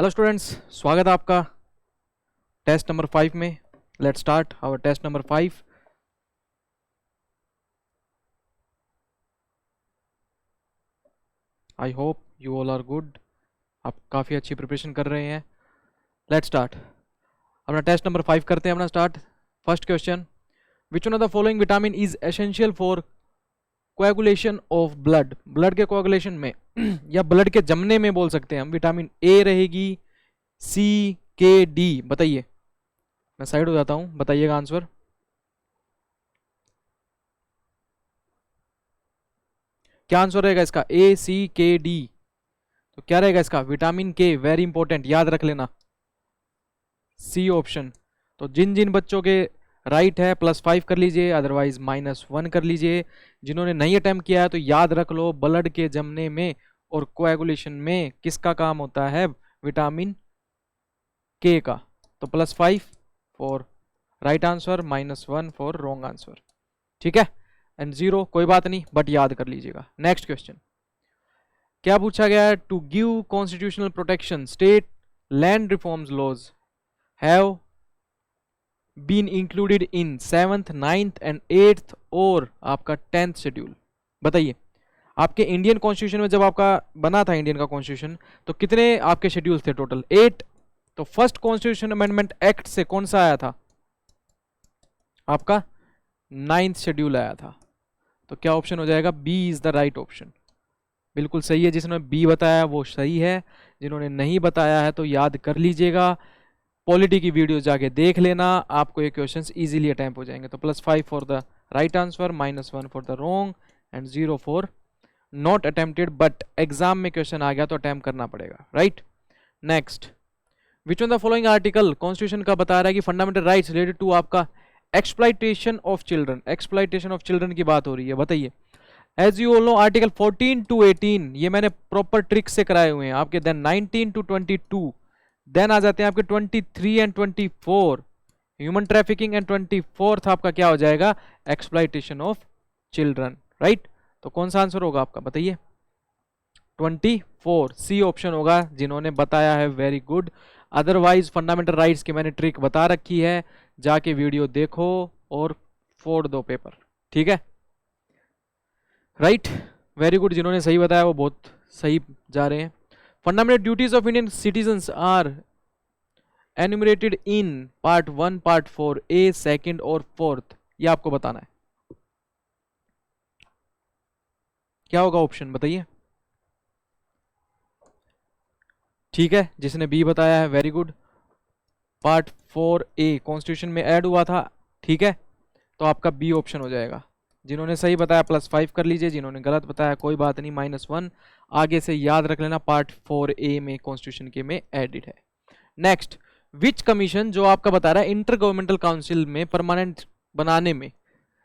Hello students, स्वागत है आपका टेस्ट नंबर 5 में। Let's start our test number 5। I hope you all are good. आप काफ़ी अच्छी प्रिपरेशन कर रहे हैं। लेट्स स्टार्ट अपना टेस्ट नंबर 5 करते हैं अपना start. First question, which one of the following vitamin is essential for coagulation of blood. Blood के कोएगुलेशन में या ब्लड के जमने में बोल सकते हैं हम। विटामिन ए रहेगी, सी, के, डी। बताइए, मैं साइड हो जाता हूं, बताइएगा आंसर। क्या आंसर रहेगा इसका? ए, सी, के, डी। तो क्या रहेगा इसका? विटामिन के। वेरी इंपॉर्टेंट, याद रख लेना, सी ऑप्शन। तो जिन जिन बच्चों के राइट है +5 कर लीजिए, अदरवाइज -1 कर लीजिए। जिन्होंने नहीं अटेम्प्ट किया है तो याद रख लो, ब्लड के जमने में और कोएगुलेशन में किसका काम होता है? विटामिन के का। तो +5 for right answer, -1 for wrong answer. ठीक है, एंड 0 कोई बात नहीं, बट याद कर लीजिएगा। नेक्स्ट क्वेश्चन, क्या पूछा गया है? To give constitutional protection state land reforms laws have been included in 7th, 9th and 8th और आपका 10th शेड्यूल। बताइए, आपके इंडियन कॉन्स्टिट्यूशन में जब आपका बना था इंडियन का कॉन्स्टिट्यूशन, तो कितने आपके शेड्यूल थे टोटल? 8। तो फर्स्ट कॉन्स्टिट्यूशन अमेंडमेंट एक्ट से कौन सा आया था? आपका 9th शेड्यूल आया था। तो क्या ऑप्शन हो जाएगा? B is the right option. बिल्कुल सही है, जिसने बी बताया वो सही है। जिन्होंने नहीं बताया है तो याद कर लीजिएगा, पॉलिटी की वीडियो जाके देख लेना, आपको ये क्वेश्चंस इजीली अटेम्प्ट हो जाएंगे। तो +5 for the right answer, -1 for the wrong and 0 for not attempted. But exam में क्वेश्चन आ गया तो अटेम्प्ट करना पड़ेगा, right. Next, which one the following article constitution का बता रहा है कि फंडामेंटल राइट्स रिलेटेड टू आपका exploitation of children. Exploitation of children की बात हो रही है। बताइए, as you all know article 14 to 18 ये मैंने प्रॉपर ट्रिक से कराए हुए हैं आपके। देन 19 to 22, देन आ जाते हैं आपके 23 and 24 human trafficking, and 24th आपका क्या हो जाएगा? Exploitation of children, right. तो कौन सा आंसर होगा आपका? बताइए। 24 सी ऑप्शन होगा। जिन्होंने बताया है very good, otherwise fundamental rights की मैंने ट्रिक बता रखी है, जाके वीडियो देखो और फोड़ दो पेपर। ठीक है, राइट, वेरी गुड। जिन्होंने सही बताया वो बहुत सही जा रहे हैं। Fundamental duties of Indian citizens are enumerated in part 1, part 4, A, second और 4th। ये आपको बताना है। क्या होगा ऑप्शन? बताइए। ठीक है, जिसने बी बताया है very good. Part 4A constitution में ऐड हुआ था, ठीक है, तो आपका बी ऑप्शन हो जाएगा। जिन्होंने सही बताया +5 कर लीजिए, जिन्होंने गलत बताया कोई बात नहीं, -1। आगे से याद रख लेना, पार्ट 4A में कॉन्स्टिट्यूशन के में एडिड है। नेक्स्ट, विच कमीशन, जो आपका बता रहा है इंटर गवर्नमेंटल काउंसिल में परमानेंट बनाने में,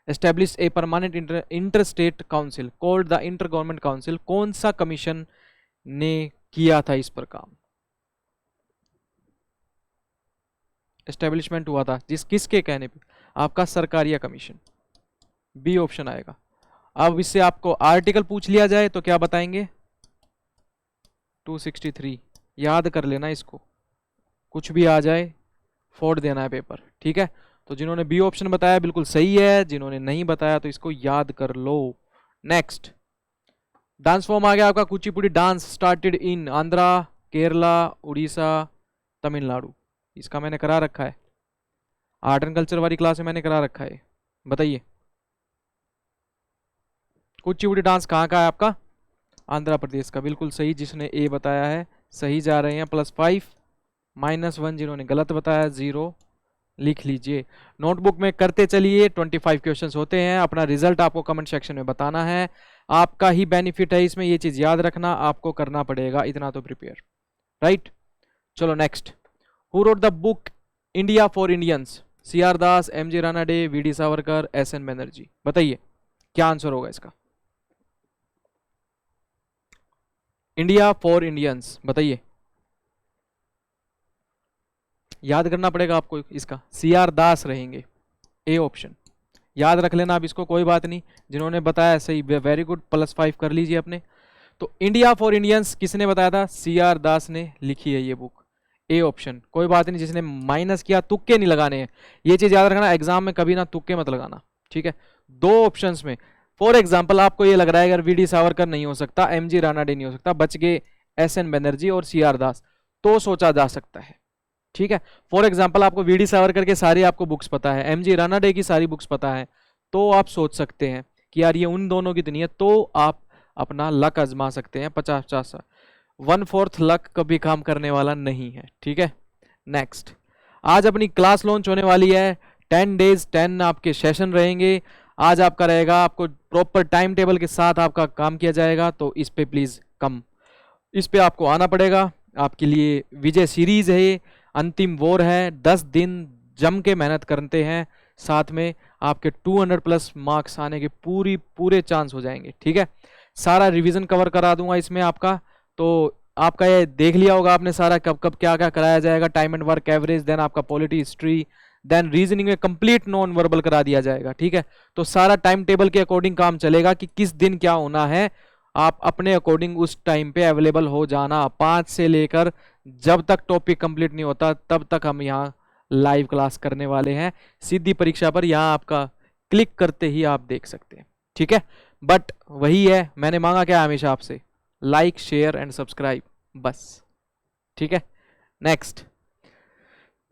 establish a permanent inter state council called the inter government council. कौन सा कमीशन ने किया था इस पर काम? एस्टेब्लिशमेंट हुआ था किसके कहने पे? आपका सरकारिया कमीशन। बी ऑप्शन आएगा। अब इससे आपको आर्टिकल पूछ लिया जाए तो क्या बताएंगे? 263। याद कर लेना इसको, कुछ भी आ जाए फोड़ देना है पेपर। ठीक है, तो जिन्होंने बी ऑप्शन बताया बिल्कुल सही है, जिन्होंने नहीं बताया तो इसको याद कर लो। नेक्स्ट, डांस फॉर्म आ गया आपका Kuchipudi dance, started in Andhra, Kerala, Orissa, Tamil Nadu. इसका मैंने करा रखा है, आर्ट एंड कल्चर वाली क्लास में मैंने करा रखा है। बताइए, कुचिपुड़ी डांस कहाँ का है आपका? आंध्र प्रदेश का। बिल्कुल सही, जिसने ए बताया है सही जा रहे हैं। +5, -1 जिन्होंने गलत बताया 0 लिख लीजिए। नोटबुक में करते चलिए, 25 क्वेश्चंस होते हैं। अपना रिजल्ट आपको कमेंट सेक्शन में बताना है, आपका ही बेनिफिट है इसमें, ये चीज याद रखना, आपको करना पड़ेगा इतना तो प्रिपेयर, राइट। चलो next, who wrote the book India for Indians? CR Das, MG Ranade, VD Savarkar, SN Banerjee. बताइए क्या आंसर होगा इसका? इंडिया फॉर इंडियंस, बताइए। याद करना पड़ेगा आपको इसका, CR दास रहेंगे, ए ऑप्शन। याद रख लेना आप इसको, कोई बात नहीं। जिन्होंने बताया सही, वेरी गुड, +5 कर लीजिए अपने। तो इंडिया फॉर इंडियंस किसने बताया था? CR दास ने लिखी है ये बुक। A option. कोई बात नहीं, जिसने माइनस किया तुक्के नहीं लगाने हैं, ये चीज याद रखना, एग्जाम में कभी ना तुक्के मत लगाना, ठीक है। दो ऑप्शंस में फॉर एग्जांपल आपको ये लग रहा है अगर वीडी सावरकर नहीं हो सकता, एमजी रानाडे नहीं हो सकता, बच गए एसएन बनर्जी और सीआर दास, तो सोचा जा सकता है, ठीक है। फॉर एग्जांपल आपको वीडी सावरकर के सारी आपको बुक्स पता है, एमजी रानाडे की सारी बुक्स पता है, तो आप सोच सकते हैं कि यार ये उन दोनों की नहीं है, तो आप अपना लक आजमा सकते हैं। 50-50 1/4 लक कभी काम करने वाला नहीं है, ठीक है। नेक्स्ट, आज अपनी क्लास लॉन्च होने वाली है, 10 डेज 10 आपके सेशन रहेंगे। आज आपका रहेगा, आपको प्रॉपर टाइम टेबल के साथ आपका काम किया जाएगा, तो इस पे प्लीज कम, इस पे आपको आना पड़ेगा। आपके लिए विजय सीरीज है, ये अंतिम वॉर है, 10 दिन जम के मेहनत करते हैं, साथ में आपके 200+ मार्क्स आने के पूरे चांस हो जाएंगे, ठीक है। सारा रिवीजन कवर करा दूंगा इसमें आपका, तो आपका ये देख लिया होगा आपने सारा, कब कब क्या क्या कराया जाएगा, time and work average, then आपका पॉलिटी हिस्ट्री, देन रीजनिंग में कंप्लीट नॉन वर्बल करा दिया जाएगा, ठीक है। तो सारा टाइम टेबल के अकॉर्डिंग काम चलेगा कि किस दिन क्या होना है, आप अपने अकॉर्डिंग उस टाइम पे अवेलेबल हो जाना। 5 से लेकर जब तक टॉपिक कंप्लीट नहीं होता तब तक हम यहाँ लाइव क्लास करने वाले हैं, सीधी परीक्षा पर यहाँ आपका क्लिक करते ही आप देख सकते हैं, ठीक है। बट वही है, मैंने मांगा क्या हमेशा आपसे, लाइक शेयर एंड सब्सक्राइब, बस, ठीक है। नेक्स्ट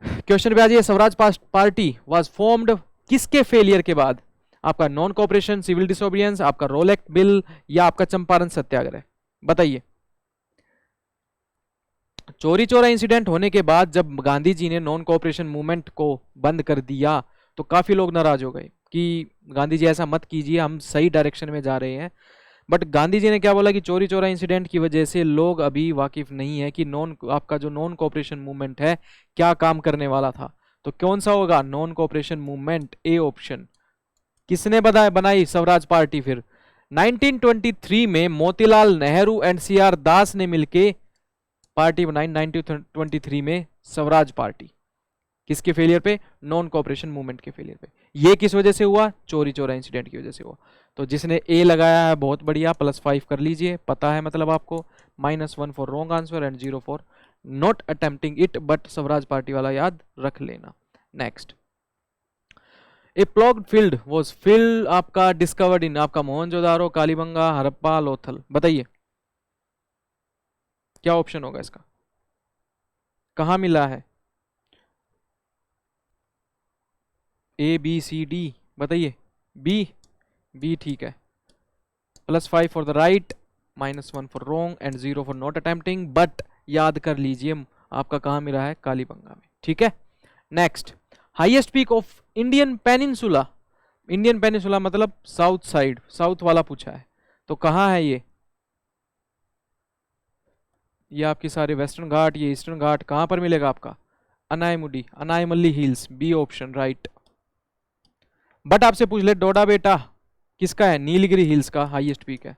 क्वेश्चन पे आ जाइए, स्वराज पार्टी वाज फॉर्म्ड किसके फेलियर के बाद? आपका नॉन कोऑपरेशन, सिविल डिसोबीडियंस, आपका रोल एक्ट बिल, या आपका चंपारण सत्याग्रह, बताइए। चोरी चोरा इंसिडेंट होने के बाद जब गांधी जी ने नॉन कोऑपरेशन मूवमेंट को बंद कर दिया तो काफी लोग नाराज हो गए कि गांधी जी ऐसा मत कीजिए, हम सही डायरेक्शन में जा रहे हैं। बट गांधी जी ने क्या बोला कि चोरी चोरा इंसिडेंट की वजह से लोग अभी वाकिफ नहीं है कि आपका जो नॉन कोऑपरेशन मूवमेंट है क्या काम करने वाला था। तो कौन सा होगा non cooperation movement? A option. किसने बनाई स्वराज पार्टी? फिर 1923 में मोतीलाल नेहरू एंड सीआर दास ने मिलके पार्टी बनाई 1923 में, स्वराज पार्टी। किसके फेलियर पे? नॉन कोऑपरेशन मूवमेंट के फेलियर पे। ये किस वजह से हुआ? चोरी चोरा इंसिडेंट की वजह से हुआ। तो जिसने ए लगाया है बहुत बढ़िया, +5 कर लीजिए, पता है मतलब आपको। -1 for wrong answer and 0 for not attempting it, but Swaraj party वाला याद रख लेना। Next, a ploughed field was filled आपका डिस्कवर्ड इन आपका मोहनजोदारो, कालीबंगा, हड़प्पा, लोथल, बताइए क्या ऑप्शन होगा इसका, कहां मिला है? ए बी सी डी, बताइए। बी ठीक है। +5 for the right, -1 for wrong and 0 for not attempting, but याद कर लीजिए आपका कहां मिला है? कालीबंगा में, ठीक है। Next, highest peak of Indian peninsula, Indian peninsula मतलब साउथ साइड, साउथ वाला पूछा है, तो कहां है ये? ये आपकी सारे वेस्टर्न घाट, ये ईस्टर्न घाट, कहां पर मिलेगा आपका? Anamudi, Anamalai hills, B option right. But आपसे पूछ ले डोडा बेटा किसका है? नीलगिरी हिल्स का हाईएस्ट पीक है,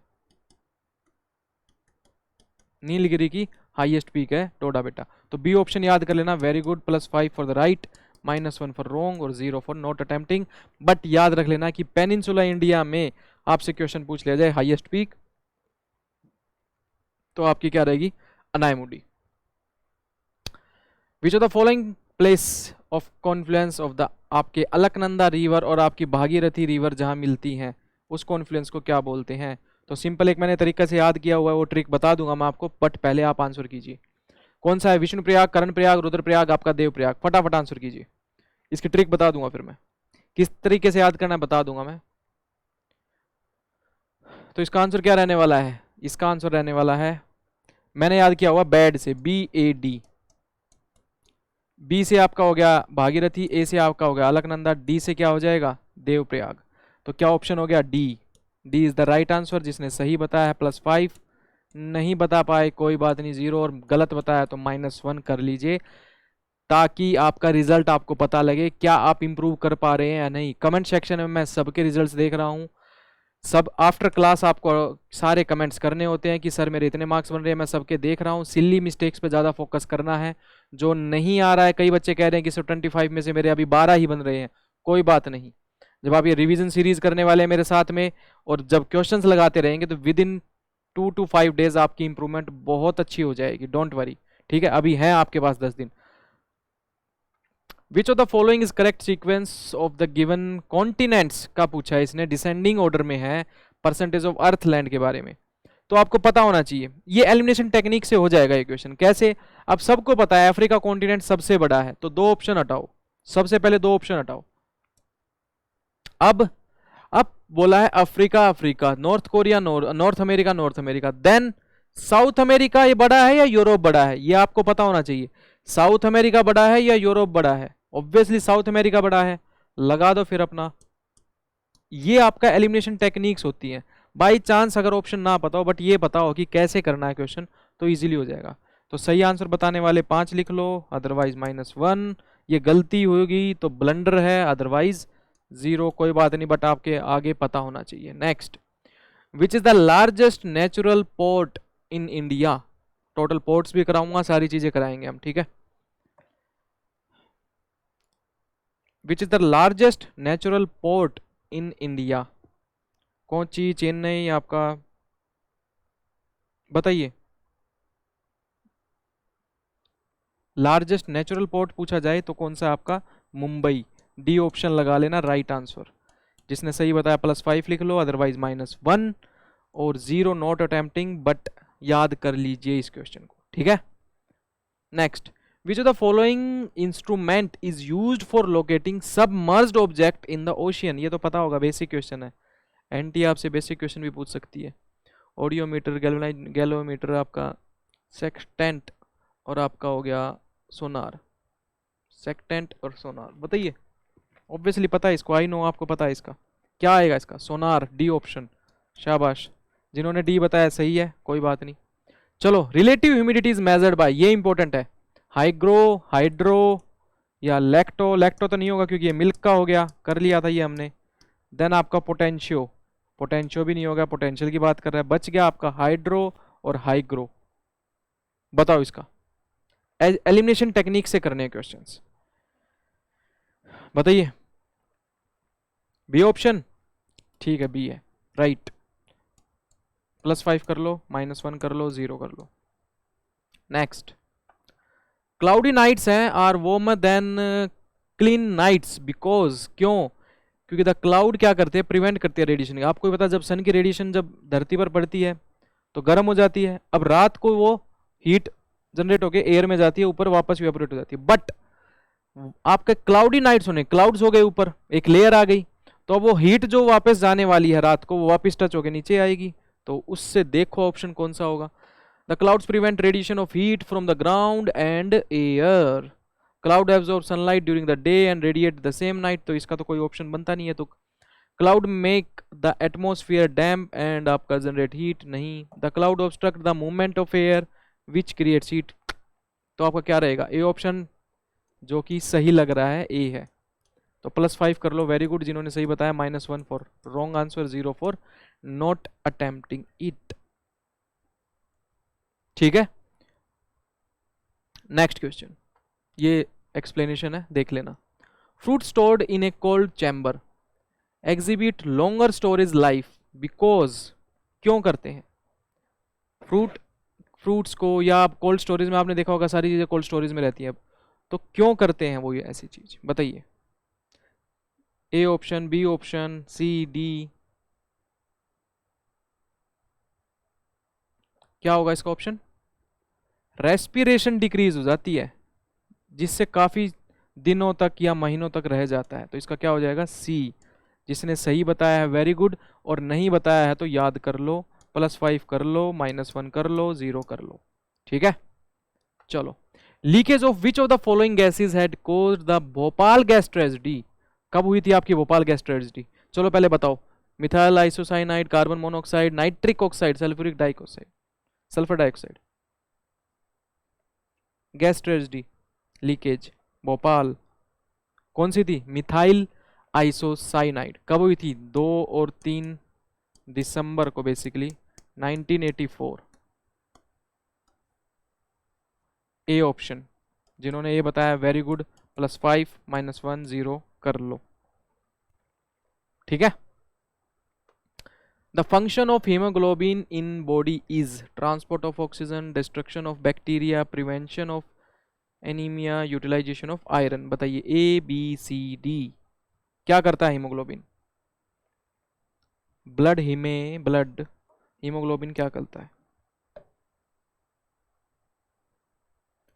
नीलगिरी की हाईएस्ट पीक है डोडा बेटा। तो बी ऑप्शन याद कर लेना, very good. +5 for the right, -1 for wrong और 0 फॉर नॉट अटेम्प्टिंग। बट याद रख लेना कि पेनिनसुला इंडिया में आपसे क्वेश्चन पूछ लिया जाए हाईएस्ट पीक, तो आपकी क्या रहेगी? Anamudi. Which of the following place of confluence of the आपके अलकनंदा रिवर और आपकी भागीरथी रिवर जहां मिलती हैं, उस कॉन्फ्लुएंस को क्या बोलते हैं? तो सिंपल एक मैंने तरीका से याद किया हुआ है, वो ट्रिक बता दूंगा मैं आपको, बट पहले आप आंसर कीजिए। कौन सा है? विष्णुप्रयाग, कर्णप्रयाग, रुद्रप्रयाग, आपका देवप्रयाग। फटाफट आंसर कीजिए, इसकी ट्रिक बता दूंगा, फिर मैं किस तरीके से याद करना है बता दूंगा मैं। तो इसका आंसर क्या रहने वाला है? इसका आंसर रहने वाला है, मैंने याद किया हुआ बैड से, BAD। बी से आपका हो गया भागीरथी, ए से आपका हो गया अलकनंदा, डी से क्या हो जाएगा? देवप्रयाग। तो क्या ऑप्शन हो गया? D. D is the right answer. जिसने सही बताया है +5, नहीं बता पाए कोई बात नहीं 0, और गलत बताया तो -1 कर लीजिए, ताकि आपका रिजल्ट आपको पता लगे क्या आप इंप्रूव कर पा रहे हैं या नहीं। कमेंट सेक्शन में मैं सबके रिजल्ट्स देख रहा हूँ, सब आफ्टर क्लास आपको सारे कमेंट्स करने होते हैं कि सर मेरे इतने मार्क्स बन रहे हैं, मैं सबके देख रहा हूँ। सिली मिस्टेक्स पे ज़्यादा फोकस करना है, जो नहीं आ रहा है। कई बच्चे कह रहे हैं कि सर 25 में से मेरे अभी 12 ही बन रहे हैं, कोई बात नहीं। जब आप ये रिवीजन सीरीज करने वाले हैं मेरे साथ में, और जब क्वेश्चंस लगाते रहेंगे, तो विद इन 2 to 5 डेज आपकी इंप्रूवमेंट बहुत अच्छी हो जाएगी, डोंट वरी, ठीक है, अभी है आपके पास 10 दिन। विच of the following is correct sequence of the given continents का पूछा है इसने, डिसेंडिंग ऑर्डर में है, परसेंटेज ऑफ अर्थ लैंड के बारे में। तो आपको पता होना चाहिए, ये एलिमिनेशन टेक्निक से हो जाएगा ये क्वेश्चन। कैसे? अब सबको पता है अफ्रीका कॉन्टिनेंट सबसे बड़ा है, तो 2 ऑप्शन हटाओ, सबसे पहले 2 ऑप्शन हटाओ। अब बोला है Africa Africa, North Korea North America North America, then South America ये बड़ा है या यूरोप बड़ा है, ये आपको पता होना चाहिए। साउथ अमेरिका बड़ा है या यूरोप बड़ा है? ऑब्वियसली साउथ अमेरिका बड़ा है, लगा दो फिर अपना। ये आपका एलिमिनेशन टेक्निक्स होती है। बाई चांस अगर ऑप्शन ना पता हो बट ये पता हो कि कैसे करना है क्वेश्चन, तो इजीली हो जाएगा। तो सही आंसर बताने वाले 5 लिख लो, अदरवाइज -1। ये गलती होगी तो ब्लंडर है, अदरवाइज 0, कोई बात नहीं, बट आपके आगे पता होना चाहिए। Next, which is the largest natural port in India? Total ports भी कराऊंगा, सारी चीजें कराएंगे हम, ठीक है। Which is the largest natural port in India? Kochi, Chennai, आपका बताइए। लार्जेस्ट नेचुरल पोर्ट पूछा जाए तो कौन सा आपका? मुंबई। डी ऑप्शन लगा लेना राइट आंसर। जिसने सही बताया +5 लिख लो, अदरवाइज -1 और 0 नॉट अटेम्प्टिंग, बट याद कर लीजिए इस क्वेश्चन को, ठीक है। Next, which of the following instrument is used for locating submerged object in the ocean? ये तो पता होगा, बेसिक क्वेश्चन है, एनटी आपसे बेसिक क्वेश्चन भी पूछ सकती है। ऑडियोमीटर, गैल्वेमीटर, आपका सेक्सटेंट और आपका हो गया सोनार। सेक्टेंट और सोनार, बताइए। ऑब्वियसली पता है इसको, आई नो आपको पता है इसका क्या आएगा। इसका सोनार, डी ऑप्शन। शाबाश, जिन्होंने डी बताया सही है, कोई बात नहीं। चलो, relative humidity is measured by, ये इंपॉर्टेंट है। हाइग्रो, हाइड्रो या लैक्टो? लैक्टो तो नहीं होगा क्योंकि ये मिल्क का हो गया, कर लिया था ये हमने। देन आपका पोटेंशियो, पोटेंशियो भी नहीं होगा, पोटेंशियल की बात कर रहा है। बच गया आपका हाइड्रो और हाइग्रो। बताओ इसका, एलिमिनेशन टेक्निक से करने हैं क्वेश्चंस, बताइए। बी ऑप्शन, ठीक है, बी है राइट। +5 कर लो, -1 कर लो, 0 कर लो। नेक्स्ट, क्लाउडी नाइट्स हैं are warmer than clean nights because, क्यों? क्योंकि द क्लाउड क्या करते हैं? प्रिवेंट करते हैं रेडिएशन। आपको भी पता है जब सन की रेडिएशन जब धरती पर पड़ती है तो गर्म हो जाती है। अब रात को वो हीट जनरेट होकर एयर में जाती है, ऊपर वापस इवेपोरेट हो जाती है। बट आपके क्लाउडी नाइट्स होने, क्लाउड्स हो गए ऊपर, एक लेयर आ गई, तो अब वो हीट जो वापस जाने वाली है रात को, वो वापस टच होकर नीचे आएगी। तो उससे देखो ऑप्शन कौन सा होगा। The clouds prevent radiation of heat from the ground and air. Cloud absorb sunlight during the day and radiate the same night, तो इसका तो कोई ऑप्शन बनता नहीं है। तो cloud make the atmosphere damp and आपका जनरेट हीट, नहीं। The cloud obstruct the movement of air which creates heat, तो आपका क्या रहेगा? ए ऑप्शन, जो कि सही लग रहा है, ए है। तो +5 कर लो, वेरी गुड। जिन्होंने सही बताया -1 for wrong answer, 0 for not attempting it, ठीक है। नेक्स्ट क्वेश्चन, ये एक्सप्लेनेशन है, देख लेना। Fruit stored in A cold chamber exhibit longer storage life because, क्यों करते हैं? फ्रूट्स को, या आप कोल्ड स्टोरेज में आपने देखा होगा सारी चीजें कोल्ड स्टोरेज में रहती है, तो क्यों करते हैं वो ये ऐसी चीज, बताइए। A option, B option, C, D, क्या होगा इसका ऑप्शन? रेस्पिरेशन डिक्रीज हो जाती है, जिससे काफी दिनों तक या महीनों तक रह जाता है, तो इसका क्या हो जाएगा? सी। जिसने सही बताया है वेरी गुड, और नहीं बताया है तो याद कर लो, +5 कर लो, -1 कर लो, 0 कर लो, ठीक है। चलो, leakage of which of the following gases had caused the Bhopal gas tragedy? कब हुई थी आपकी भोपाल गैस ट्रेजेडी? चलो पहले बताओ। Methyl isocyanide, carbon monoxide, nitric oxide, sulphuric dioxide, sulphur dioxide. Gas tragedy, leakage, Bhopal, कौन सी थी? Methyl isocyanide. कब हुई थी? 2 और 3 दिसंबर को, बेसिकली 1984। ए ऑप्शन, जिन्होंने ये बताया वेरी गुड, +5 -1 0 कर लो, ठीक है। The function of haemoglobin in body is transport of oxygen, destruction of bacteria, prevention of anaemia, utilisation of iron. बताइए ए बी सी डी क्या करता है हीमोग्लोबिन? ब्लड हीमोग्लोबिन क्या करता है?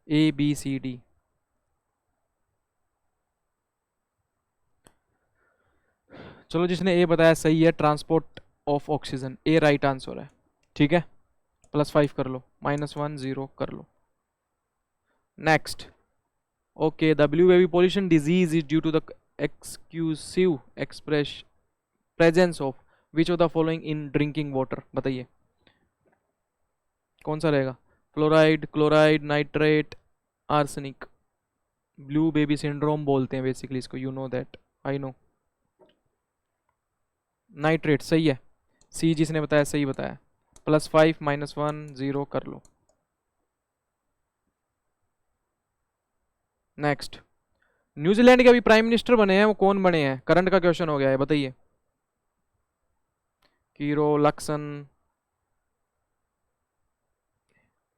A B C D. चलो जिसने ए बताया सही है, transport of oxygen, A right answer है। ठीक है, +5 कर लो, -1 0 कर लो। Next, okay, the blue baby pollution disease is due to the exclusive express presence of which of the following in drinking water. बताइए कौन सा रहेगा? Fluoride, chloride, nitrate, arsenic. Blue baby syndrome बोलते हैं बेसिकली इसको, you know that, I know. Nitrate सही है, सी जिसने बताया सही बताया। +5 -1 0 कर लो। नेक्स्ट, न्यूजीलैंड के अभी प्राइम मिनिस्टर बने हैं, वो कौन बने हैं? करंट का क्वेश्चन हो गया है, बताइए। कीरो, Luxon,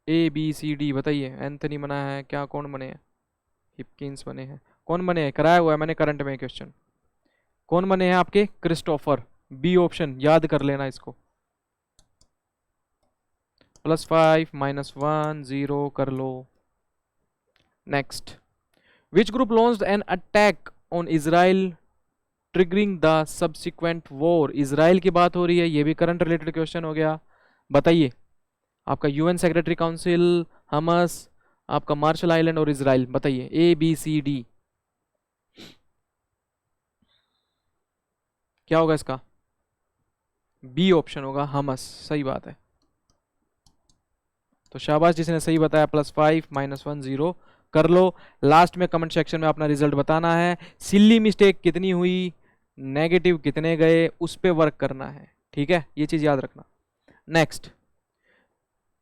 A B C D बताइए। एंथनी बना है क्या? कौन बने हैं? हिपकिंस बने हैं। कौन बने हैं? कराया हुआ है मैंने करंट में क्वेश्चन। कौन बने हैं आपके? क्रिस्टोफर, बी ऑप्शन, याद कर लेना इसको। +5 -1 0 कर लो। Next, which group launched an attack on Israel triggering the subsequent war? Israel की बात हो रही है, ये भी करंट रिलेटेड क्वेश्चन हो गया। बताइए, आपका यूएन सेक्रेटरी काउंसिल, हमस, आपका मार्शल आइलैंड और इजराइल। बताइए ए बी सी डी क्या होगा इसका? बी ऑप्शन होगा, हमस, सही बात है। तो शाबाश जिसने सही बताया, +5 -1 0 कर लो। लास्ट में कमेंट सेक्शन में अपना रिजल्ट बताना है। सिल्ली मिस्टेक कितनी हुई, नेगेटिव कितने गए, उस पर वर्क करना है। ठीक है, ये चीज याद रखना। Next,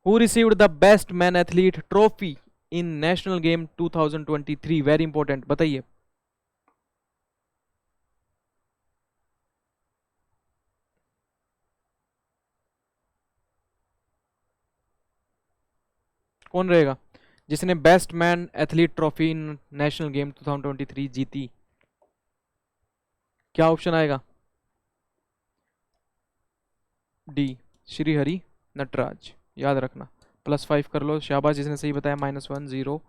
who received the best man athlete trophy in national game 2023? Very important, बताइए। कौन रहेगा जिसने best man athlete trophy in national game 2023 जीती? क्या ऑप्शन आएगा? डी, श्रीहरि नटराज, याद रखना। +5 कर लो, शाबाश जिसने सही बताया, -1 0,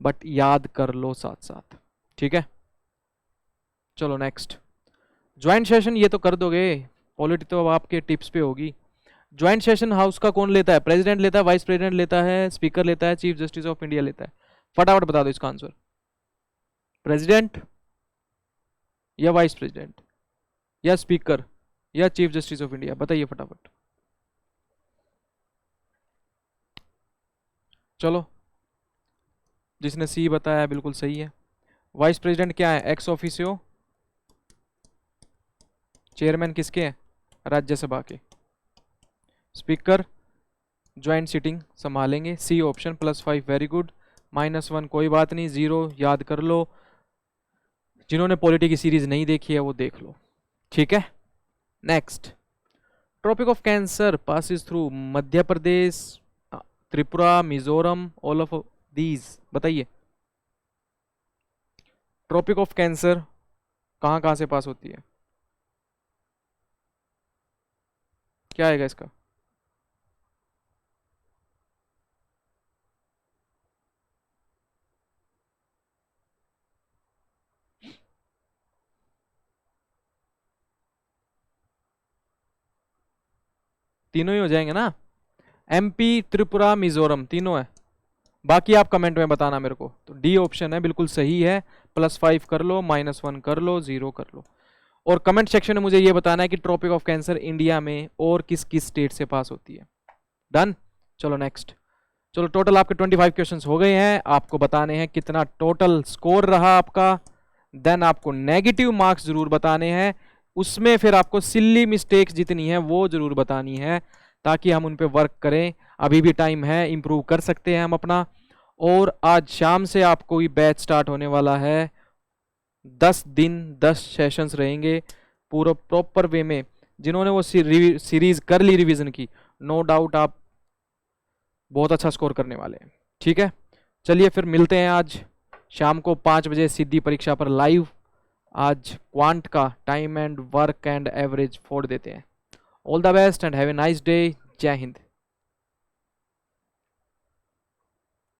बट याद कर लो साथ साथ। ठीक है, चलो नेक्स्ट, ज्वाइंट सेशन ये तो कर दोगे, पॉलिटी तो अब आपके टिप्स पे होगी। ज्वाइंट सेशन हाउस का कौन लेता है? प्रेसिडेंट लेता है, वाइस प्रेसिडेंट लेता है, स्पीकर लेता है, चीफ जस्टिस ऑफ इंडिया लेता है? फटाफट बता दो इसका आंसर। प्रेसिडेंट या वाइस प्रेसिडेंट या स्पीकर या चीफ जस्टिस ऑफ इंडिया? बताइए फटाफट। चलो, जिसने सी बताया बिल्कुल सही है। वाइस प्रेसिडेंट क्या है? एक्स ऑफिसियो, चेयरमैन किसके हैं? राज्यसभा के। स्पीकर ज्वाइंट सीटिंग संभालेंगे, सी ऑप्शन। +5 वेरी गुड, -1 कोई बात नहीं, 0 याद कर लो। जिन्होंने पॉलिटी की सीरीज नहीं देखी है वो देख लो। ठीक है, next, tropic of cancer passes through Madhya Pradesh, Tripura, Mizoram, all of these. बताइए, ट्रॉपिक ऑफ कैंसर कहां कहां से पास होती है? क्या आएगा इसका? तीनों ही हो जाएंगे ना? एमपी, त्रिपुरा, मिजोरम तीनों है। बाकी आप कमेंट में बताना मेरे को। तो डी ऑप्शन है, बिल्कुल सही है। +5 कर लो, -1 कर लो, 0 कर लो। और कमेंट सेक्शन में मुझे ये बताना है कि ट्रॉपिक ऑफ कैंसर इंडिया में और किस किस स्टेट से पास होती है। डन, चलो नेक्स्ट। चलो, टोटल आपके 25 क्वेश्चंस हो गए हैं। आपको बताने हैं कितना टोटल स्कोर रहा आपका। देन आपको नेगेटिव मार्क्स जरूर बताने हैं। उसमें फिर आपको सिल्ली मिस्टेक्स जितनी है वो जरूर बतानी है, ताकि हम उन पे वर्क करें। अभी भी टाइम है, इंप्रूव कर सकते हैं हम अपना। और आज शाम से आपको ये बैच स्टार्ट होने वाला है। 10 दिन 10 सेशंस रहेंगे पूरा प्रॉपर वे में। जिन्होंने वो सीरीज कर ली रिवीजन की, नो डाउट आप बहुत अच्छा स्कोर करने वाले हैं। ठीक है, चलिए फिर मिलते हैं आज शाम को 5 बजे सीधी परीक्षा पर लाइव। आज क्वांट का time and work and average फोड़ देते हैं। All the best and have a nice day. जय हिंद।